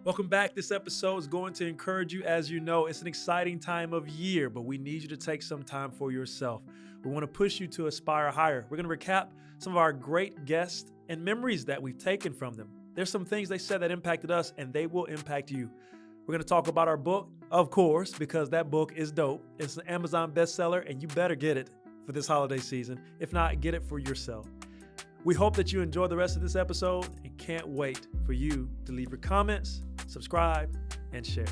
Welcome back. This episode is going to encourage you. As you know, it's an exciting time of year, but we need you to take some time for yourself. We want to push you to aspire higher. We're going to recap some of our great guests and memories that we've taken from them. There's some things they said that impacted us, and they will impact you. We're going to talk about our book, of course, because that book is dope. It's an Amazon bestseller, and you better get it for this holiday season. If not, get it for yourself. We hope that you enjoy the rest of this episode and can't wait for you to leave your comments, subscribe, and share.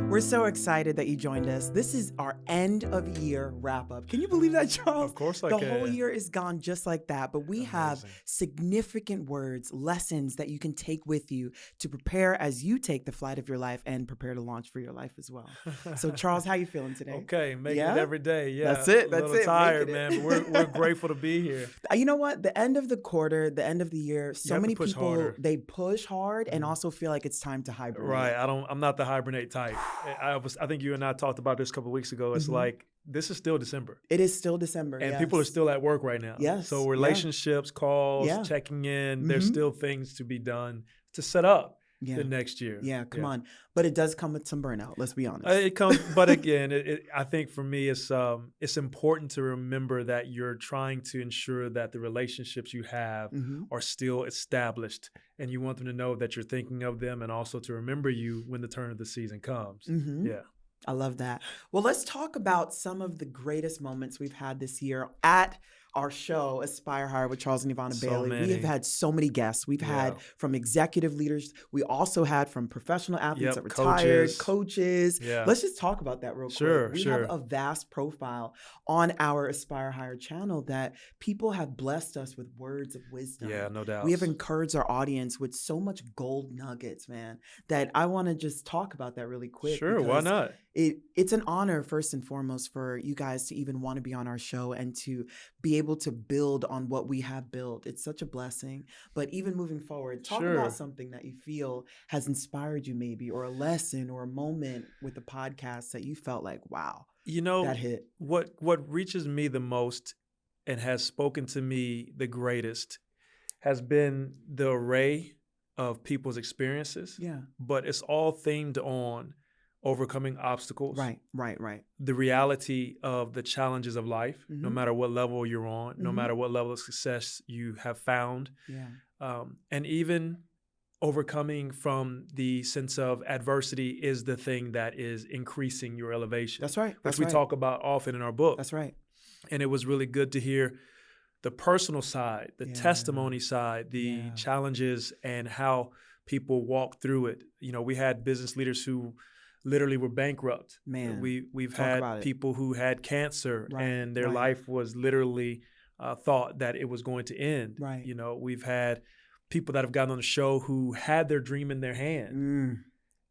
We're so excited that you joined us. This is our end of year wrap up. Can you believe that, Charles? Of course I can. can. The whole year is gone just like that, but we have significant words, lessons that you can take with you to prepare as you take the flight of your life and prepare to launch for your life as well. So Charles, how you feeling today? Okay, making it every day. Yeah, that's it. A little tired, man. But we're grateful to be here. You know what? The end of the quarter, the end of the year, so many people harder. They push hard and also feel like it's time to hibernate. Right. I'm not the hibernate type. I think you and I talked about this a couple of weeks ago. It's like, this is still December. It is still December. And people are still at work right now. Yes. So relationships, calls, checking in, there's still things to be done to set up the next year. Yeah, come on. But it does come with some burnout, let's be honest. It comes, but again, I think for me, it's important to remember that you're trying to ensure that the relationships you have are still established, and you want them to know that you're thinking of them, and also to remember you when the turn of the season comes. Yeah. I love that. Well, let's talk about some of the greatest moments we've had this year at our show, Aspire Higher with Charles and Yvana Bailey. Many. We have had so many guests. We've had from executive leaders. We also had from professional athletes that retired, coaches. Yeah. Let's just talk about that real quick. We have a vast profile on our Aspire Higher channel that people have blessed us with words of wisdom. Yeah, no doubt. We have encouraged our audience with so much gold nuggets, man, that I want to just talk about that really quick. Sure, why not? It's an honor, first and foremost, for you guys to even want to be on our show and to be able to build on what we have built. It's such a blessing. But even moving forward, talk about something that you feel has inspired you maybe, or a lesson or a moment with the podcast that you felt like, wow, that hit. What reaches me the most and has spoken to me the greatest has been the array of people's experiences. Yeah. But it's all themed on overcoming obstacles. Right. The reality of the challenges of life, no matter what level you're on, no matter what level of success you have found. Yeah. And even overcoming from the sense of adversity is the thing that is increasing your elevation. That's right. Which we talk about often in our book. That's right. And it was really good to hear the personal side, the testimony side, the challenges, and how people walk through it. We had business leaders who literally were bankrupt. Man, we've had people who had cancer and their life was literally thought that it was going to end. Right. We've had people that have gotten on the show who had their dream in their hand,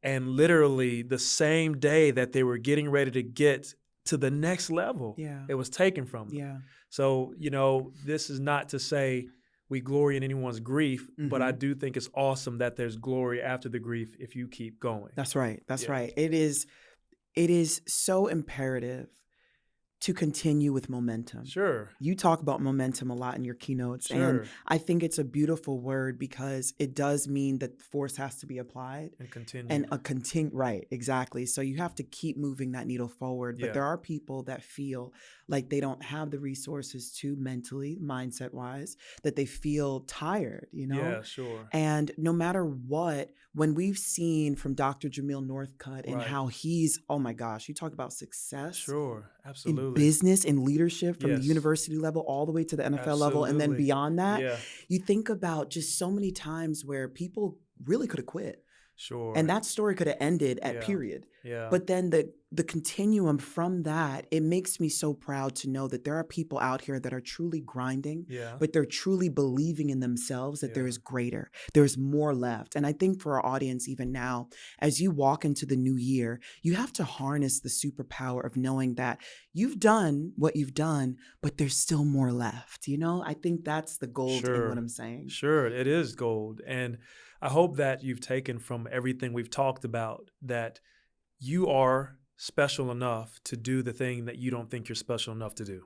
and literally the same day that they were getting ready to get to the next level, it was taken from them. Yeah. So, this is not to say we glory in anyone's grief, but I do think it's awesome that there's glory after the grief if you keep going. That's right. That's right. It is so imperative to continue with momentum. Sure. You talk about momentum a lot in your keynotes. Sure. And I think it's a beautiful word because it does mean that force has to be applied. And continue. And right, exactly. So you have to keep moving that needle forward. But there are people that feel like they don't have the resources to mentally, mindset-wise, that they feel tired, Yeah, sure. And no matter what, when we've seen from Dr. Jamil Northcutt and how he's, oh my gosh, you talk about success. Sure, absolutely. In business and leadership from the university level all the way to the NFL level and then beyond that. You think about just so many times where people really could have quit. Sure. And that story could have ended at period. Yeah. But then the continuum from that, it makes me so proud to know that there are people out here that are truly grinding, but they're truly believing in themselves that there is greater. There's more left. And I think for our audience, even now, as you walk into the new year, you have to harness the superpower of knowing that you've done what you've done, but there's still more left. You know, I think that's the gold in what I'm saying. Sure, it is gold. And I hope that you've taken from everything we've talked about that you are special enough to do the thing that you don't think you're special enough to do.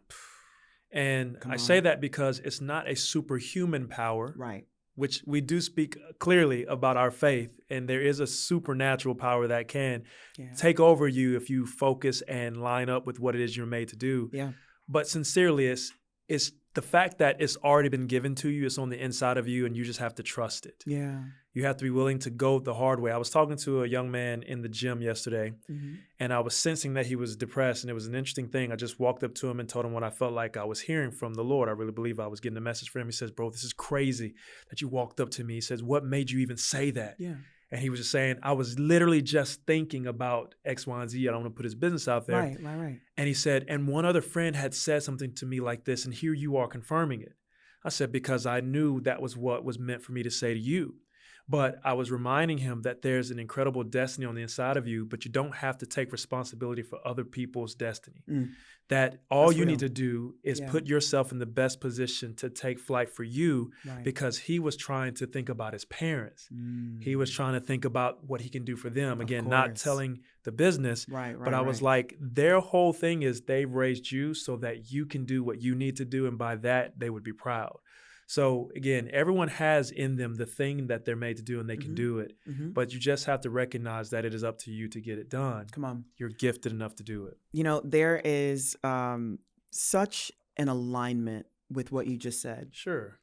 And I say that because it's not a superhuman power, right? Which we do speak clearly about our faith. And there is a supernatural power that can take over you if you focus and line up with what it is you're made to do. Yeah. But sincerely, it's the fact that it's already been given to you, it's on the inside of you, and you just have to trust it. Yeah. You have to be willing to go the hard way. I was talking to a young man in the gym yesterday, and I was sensing that he was depressed, and it was an interesting thing. I just walked up to him and told him what I felt like I was hearing from the Lord. I really believe I was getting a message from him. He says, bro, this is crazy that you walked up to me. He says, what made you even say that? Yeah. And he was just saying, I was literally just thinking about X, Y, and Z. I don't want to put his business out there. Right. And he said, and one other friend had said something to me like this, and here you are confirming it. I said, because I knew that was what was meant for me to say to you. But I was reminding him that there's an incredible destiny on the inside of you, but you don't have to take responsibility for other people's destiny. That all you need to do is put yourself in the best position to take flight for you, because he was trying to think about his parents. He was trying to think about what he can do for them. Again, not telling the business, but I was like, their whole thing is they've raised you so that you can do what you need to do. And by that, they would be proud. So again, everyone has in them the thing that they're made to do, and they can do it. But you just have to recognize that it is up to you to get it done. Come on. You're gifted enough to do it. You know, there is such an alignment with what you just said. Sure.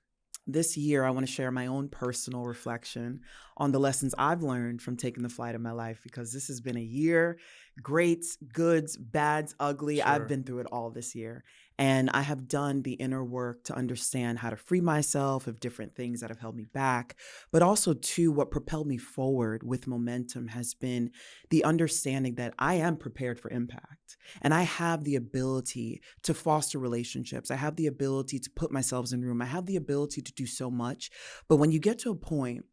This year, I want to share my own personal reflection on the lessons I've learned from taking the flight of my life, because this has been a year, greats, goods, bads, ugly. Sure. I've been through it all this year. And I have done the inner work to understand how to free myself of different things that have held me back. But also, too, what propelled me forward with momentum has been the understanding that I am prepared for impact. And I have the ability to foster relationships. I have the ability to put myself in room. I have the ability to do so much. But when you get to a point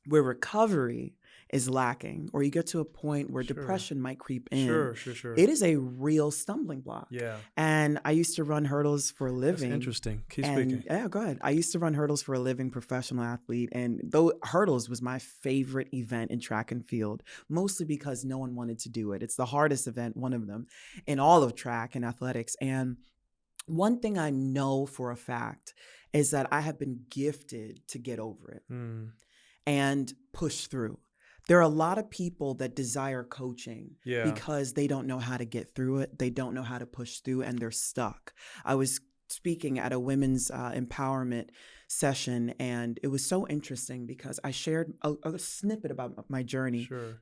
where recovery is lacking, or you get to a point where depression might creep in, Sure. it is a real stumbling block. Yeah. And I used to run hurdles for a living. That's interesting. Keep speaking. Yeah, go ahead. I used to run hurdles for a living, professional athlete. And though hurdles was my favorite event in track and field, mostly because no one wanted to do it. It's the hardest event, one of them, in all of track and athletics. And one thing I know for a fact is that I have been gifted to get over it and push through. There are a lot of people that desire coaching because they don't know how to get through it. They don't know how to push through, and they're stuck. I was speaking at a women's empowerment session, and it was so interesting because I shared a snippet about my journey. Sure.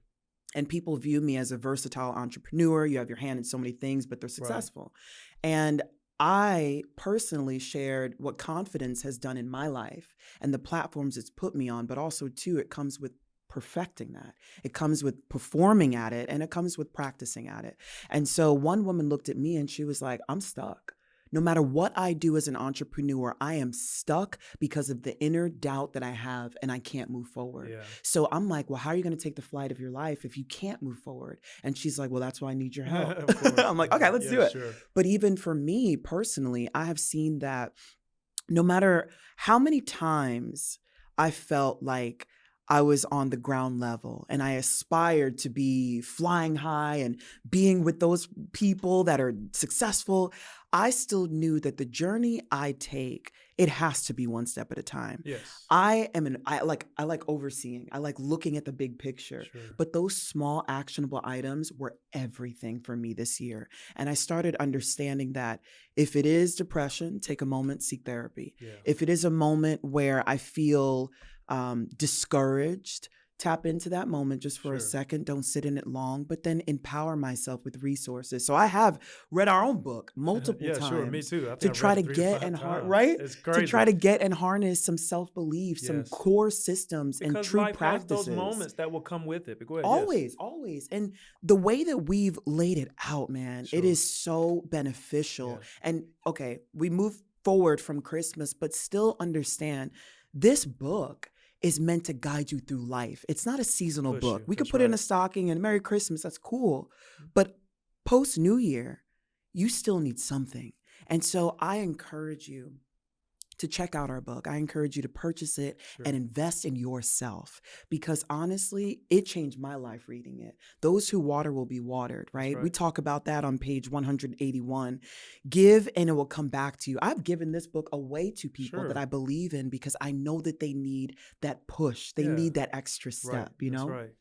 And people view me as a versatile entrepreneur. You have your hand in so many things, but they're successful. And I personally shared what confidence has done in my life and the platforms it's put me on, but also, too, it comes with perfecting that. It comes with performing at it, and it comes with practicing at it. And so one woman looked at me and she was like, I'm stuck. No matter what I do as an entrepreneur, I am stuck because of the inner doubt that I have, and I can't move forward. Yeah. So I'm like, well, how are you going to take the flight of your life if you can't move forward? And she's like, well, that's why I need your help. I'm like, okay, let's do it. Sure. But even for me personally, I have seen that no matter how many times I felt like I was on the ground level and I aspired to be flying high and being with those people that are successful, I still knew that the journey I take, it has to be one step at a time. Yes. I like overseeing. I like looking at the big picture. Sure. But those small actionable items were everything for me this year. And I started understanding that if it is depression, take a moment, seek therapy. Yeah. If it is a moment where I feel discouraged, tap into that moment just for a second. Don't sit in it long, but then empower myself with resources. So I have read our own book multiple times. Sure, me too. I think to I've try read to it 3 get to 5 and times. right It's crazy. to try to get and harness some self-belief, some core systems because and true life practices. has those moments that will come with it. But go ahead. Always. And the way that we've laid it out, man, it is so beneficial. And okay, we move forward from Christmas, but still understand this book is meant to guide you through life. It's not a seasonal book. We could put it in a stocking and Merry Christmas, that's cool. But post New Year, you still need something. And so I encourage you to check out our book. I encourage you to purchase it and invest in yourself, because honestly, it changed my life reading it. Those who water will be watered, right? We talk about that on page 181. Give and it will come back to you. I've given this book away to people that I believe in because I know that they need that push. They need that extra step, you know? That's right.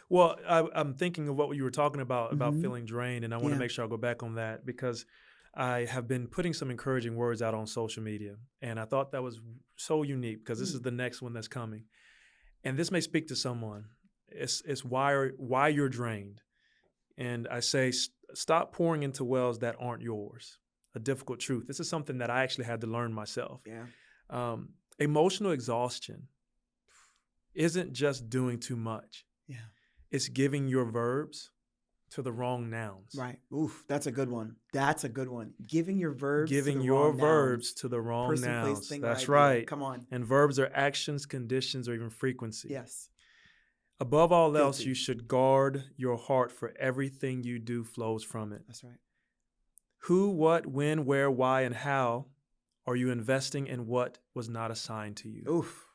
Well, I'm thinking of what you were talking about feeling drained, and I want to make sure I go back on that because I have been putting some encouraging words out on social media, and I thought that was so unique because this is the next one that's coming. And this may speak to someone. It's why you're drained. And I say, stop pouring into wells that aren't yours. A difficult truth. This is something that I actually had to learn myself. Emotional exhaustion isn't just doing too much. It's giving your verbs to the wrong nouns. Right. Oof, that's a good one. Giving your verbs to the wrong Person, nouns. place, thing, That's or idea. right. Come on. And verbs are actions, conditions, or even frequency. Yes. Above all else, you should guard your heart, for everything you do flows from it. That's right. Who, what, when, where, why, and how are you investing in what was not assigned to you? Oof.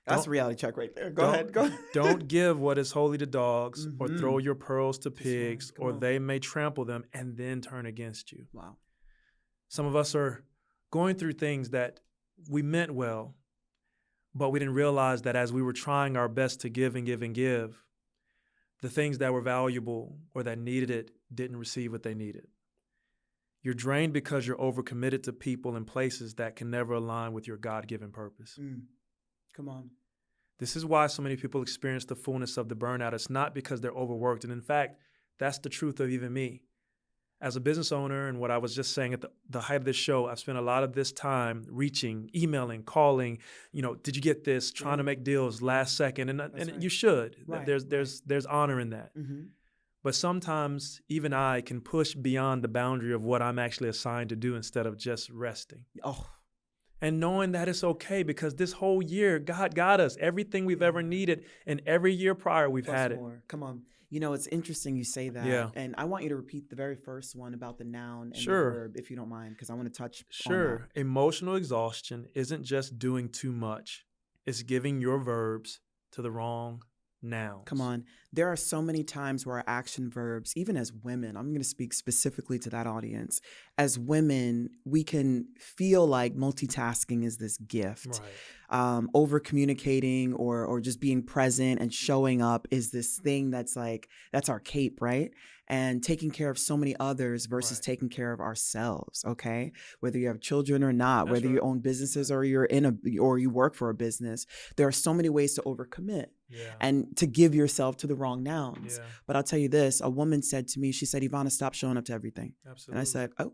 That's a reality check right there. Go ahead. Don't give what is holy to dogs or throw your pearls to pigs, or they may trample them and then turn against you. Wow. Some of us are going through things that we meant well, but we didn't realize that as we were trying our best to give and give and give, the things that were valuable or that needed it didn't receive what they needed. You're drained because you're overcommitted to people and places that can never align with your God-given purpose. Come on. This is why so many people experience the fullness of the burnout. It's not because they're overworked. And in fact, that's the truth of even me. As a business owner, and what I was just saying at the height of this show, I've spent a lot of this time reaching, emailing, calling, did you get this? Trying to make deals last second. And you should. Right. There's honor in that. But sometimes even I can push beyond the boundary of what I'm actually assigned to do instead of just resting. And knowing that it's okay, because this whole year, God got us everything we've ever needed. And every year prior, we've had more. It. Come on. It's interesting you say that. Yeah. And I want you to repeat the very first one about the noun and the verb, if you don't mind, because I want to touch on that. Emotional exhaustion isn't just doing too much. It's giving your verbs to the wrong nouns. Come on. There are so many times where our action verbs, even as women, I'm going to speak specifically to that audience. As women, we can feel like multitasking is this gift. Right. Over communicating or just being present and showing up is this thing that's our cape, right? And taking care of so many others versus taking care of ourselves, okay? Whether you have children or not, whether you own businesses or or you work for a business, there are so many ways to overcommit and to give yourself to the wrong nouns. But I'll tell you this, a woman said to me, she said, Yvana, stop showing up to everything. Absolutely. And I said, oh,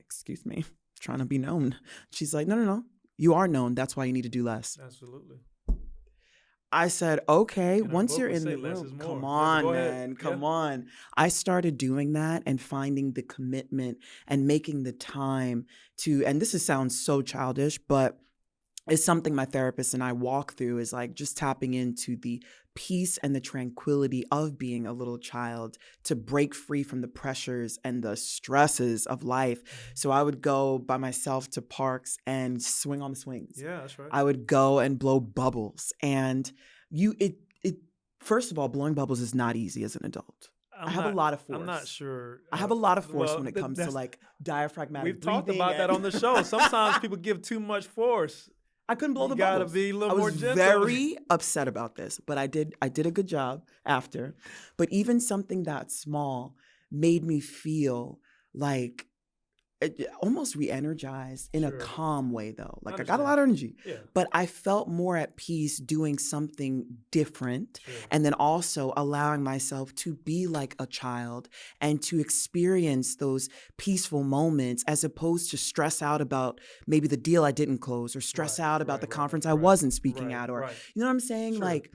excuse me, trying to be known. She's like, no, you are known. That's why you need to do less. Absolutely. I said, okay, once you're in the room, come on, man, come on. I started doing that and finding the commitment and making the time and this sounds so childish, but it's something my therapist and I walk through, is like just tapping into the peace and the tranquility of being a little child to break free from the pressures and the stresses of life. So I would go by myself to parks and swing on the swings. Yeah, that's right. I would go and blow bubbles. And first of all, blowing bubbles is not easy as an adult. I have a lot of force. I'm not sure. I have a lot of force when it comes to like diaphragmatic breathing. We've talked about that on the show. Sometimes people give too much force. I couldn't blow the bubbles. You gotta be a little more gentle. I was very upset about this, but I did a good job after. But even something that small made me feel like almost re-energized in a Sure. calm way, though. Like I got a understand. lot of energy, Yeah. but I felt more at peace doing something different, Sure. and then also allowing myself to be like a child and to experience those peaceful moments, as opposed to stress out about maybe the deal I didn't close, or stress out about the conference I wasn't speaking at, or you know what I'm saying? Sure. Like,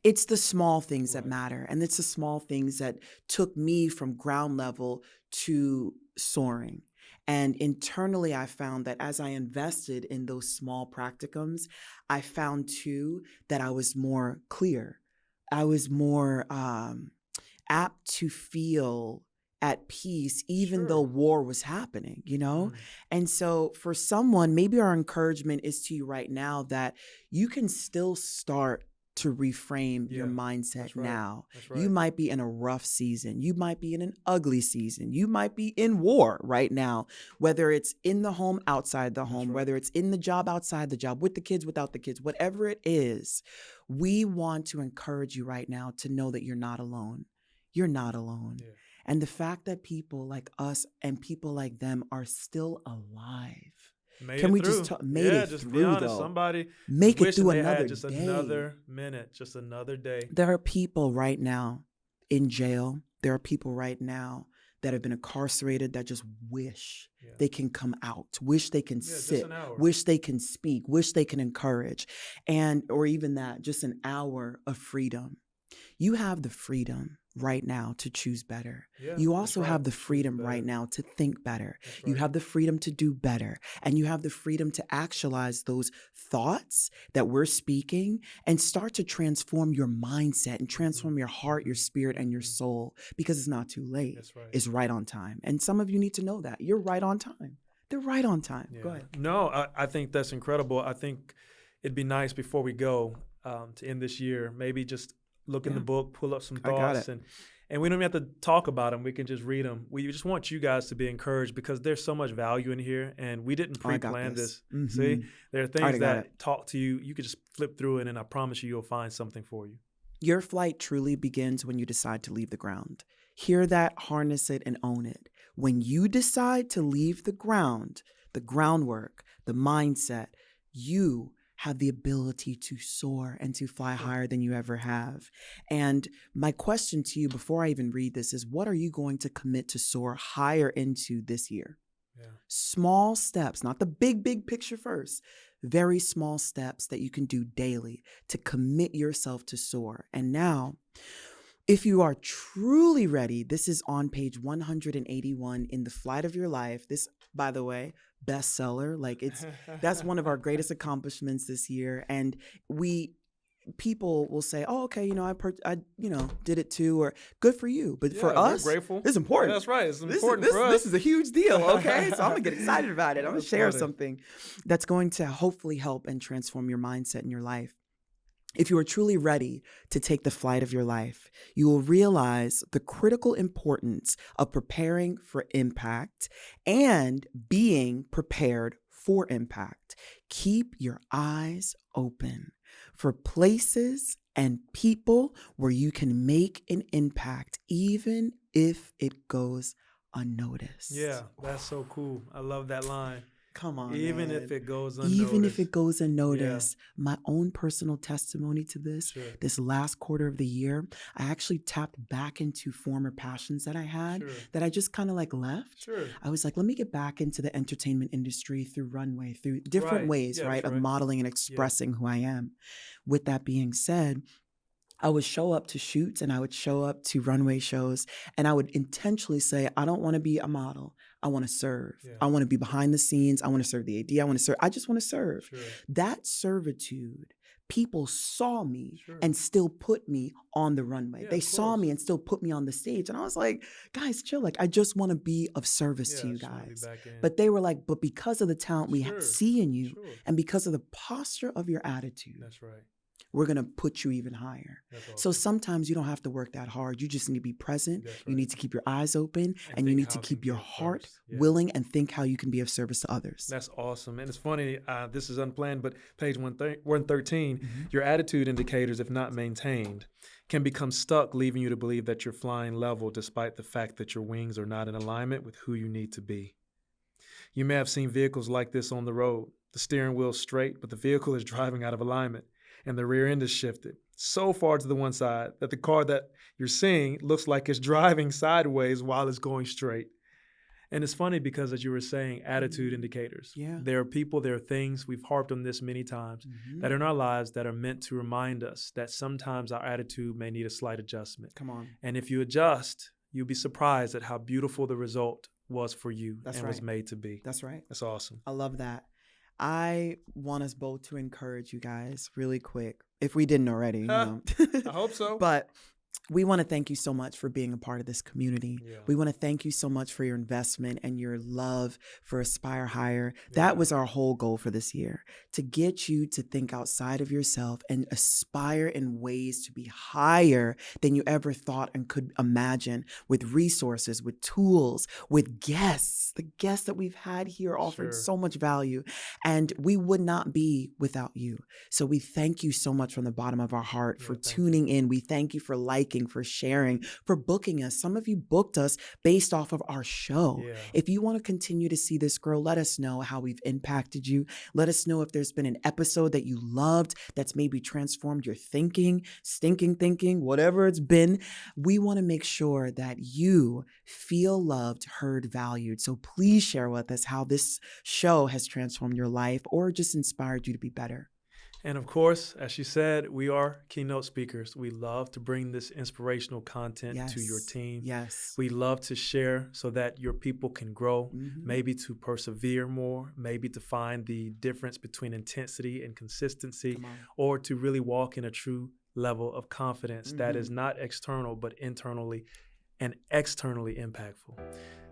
it's the small things that Right. matter. And it's the small things that took me from ground level to soaring. And internally, I found that as I invested in those small practicums, I found too that I was more clear. I was more apt to feel at peace, even Sure. though war was happening, you know? Mm. And so for someone, maybe our encouragement is to you right now that you can still start to reframe your Yeah, mindset that's right. now. That's right. You might be in a rough season. You might be in an ugly season. You might be in war right now, whether it's in the home, outside the home, right. whether it's in the job, outside the job, with the kids, without the kids, whatever it is. We want to encourage you right now to know that you're not alone. You're not alone. Yeah. And the fact that people like us and people like them are still alive. Can we just talk? Made it just through, be honest. though. Somebody Make it wishing through they another had just day. another minute, just another day. There are people right now in jail. There are people right now that have been incarcerated that just wish they can come out, wish they can sit, wish they can speak, wish they can encourage, or even that, just an hour of freedom. You have the freedom right now to choose better. You also have the freedom right now to think better. You have the freedom to do better. And you have the freedom to actualize those thoughts that we're speaking and start to transform your mindset and transform your heart, your spirit, and your soul, because it's not too late. That's right. It's right on time. And some of you need to know that. You're right on time. They're right on time. Yeah. Go ahead. No, I think that's incredible. I think it'd be nice before we go to end this year, maybe just look in the book, pull up some thoughts, and we don't even have to talk about them. We can just read them. We just want you guys to be encouraged, because there's so much value in here, and we didn't pre-plan this. Mm-hmm. See, there are things that talk to you. You could just flip through it, and I promise you'll find something for you. Your flight truly begins when you decide to leave the ground. Hear that, harness it, and own it. When you decide to leave the ground, the groundwork, the mindset, you have the ability to soar and to fly higher than you ever have. And my question to you before I even read this is, what are you going to commit to soar higher into this year? Yeah. Small steps, not the big, big picture first. Very small steps that you can do daily to commit yourself to soar. And now, if you are truly ready, this is on page 181 in The Flight of Your Life. This, by the way, bestseller. Like, that's one of our greatest accomplishments this year. And people will say, "Oh, okay, I did it too," or "Good for you." But for us, we're grateful. It's important. Yeah, that's right. It's important for us. This is a huge deal. Okay, so I'm gonna get excited about it. I'm gonna share something that's going to hopefully help and transform your mindset in your life. If you are truly ready to take the flight of your life, you will realize the critical importance of preparing for impact and being prepared for impact. Keep your eyes open for places and people where you can make an impact, even if it goes unnoticed. Yeah, that's so cool. I love that line. Come on, Even man. if it goes unnoticed. Even if it goes unnoticed. Yeah. My own personal testimony to this, this last quarter of the year, I actually tapped back into former passions that I had that I just kind of like left. I was like, let me get back into the entertainment industry through runway, through different ways, of modeling and expressing who I am. With that being said, I would show up to shoots and I would show up to runway shows, and I would intentionally say, I don't want to be a model. I want to serve. I want to be behind the scenes. I want to serve the AD. I just want to serve. That servitude, people saw me and still put me on the runway. They saw me and still put me on the stage. And I was like, guys, chill. Like, I just want to be of service to you guys. But they were like, but because of the talent we see in you and because of the posture of your attitude. That's right. We're going to put you even higher. Awesome. So sometimes you don't have to work that hard. You just need to be present. You need to keep your eyes open, and you need to keep your heart willing and think how you can be of service to others. That's awesome. And it's funny, this is unplanned, but page 113, your attitude indicators, if not maintained, can become stuck, leaving you to believe that you're flying level despite the fact that your wings are not in alignment with who you need to be. You may have seen vehicles like this on the road. The steering wheel's straight, but the vehicle is driving out of alignment, and the rear end is shifted so far to the one side that the car that you're seeing looks like it's driving sideways while it's going straight. And it's funny because, as you were saying, attitude indicators. Yeah. There are people, there are things, we've harped on this many times, that in our lives that are meant to remind us that sometimes our attitude may need a slight adjustment. Come on. And if you adjust, you'll be surprised at how beautiful the result was for you was made to be. That's right. That's awesome. I love that. I want us both to encourage you guys really quick, if we didn't already. You know. I hope so. But we want to thank you so much for being a part of this community. Yeah. We want to thank you so much for your investment and your love for Aspire Higher. Yeah. That was our whole goal for this year, to get you to think outside of yourself and aspire in ways to be higher than you ever thought and could imagine, with resources, with tools, with guests. The guests that we've had here offered so much value, and we would not be without you. So we thank you so much from the bottom of our heart for tuning in. We thank you for liking, for sharing, for booking us. Some of you booked us based off of our show. Yeah. If you want to continue to see this grow, let us know how we've impacted you. Let us know if there's been an episode that you loved that's maybe transformed your thinking, stinking thinking, whatever it's been. We want to make sure that you feel loved, heard, valued. So please share with us how this show has transformed your life or just inspired you to be better. And of course, as she said, we are keynote speakers. We love to bring this inspirational content to your team. Yes. We love to share so that your people can grow, maybe to persevere more, maybe to find the difference between intensity and consistency, or to really walk in a true level of confidence that is not external, but internally and externally impactful.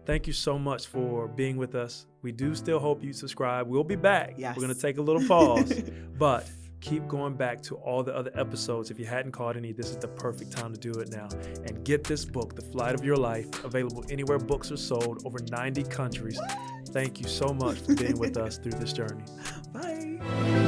Thank you so much for being with us. We do still hope you subscribe. We'll be back. Yes. We're going to take a little pause, but keep going back to all the other episodes. If you hadn't caught any, this is the perfect time to do it now. And get this book, The Flight of Your Life, available anywhere books are sold, over 90 countries. Thank you so much for being with us through this journey. Bye.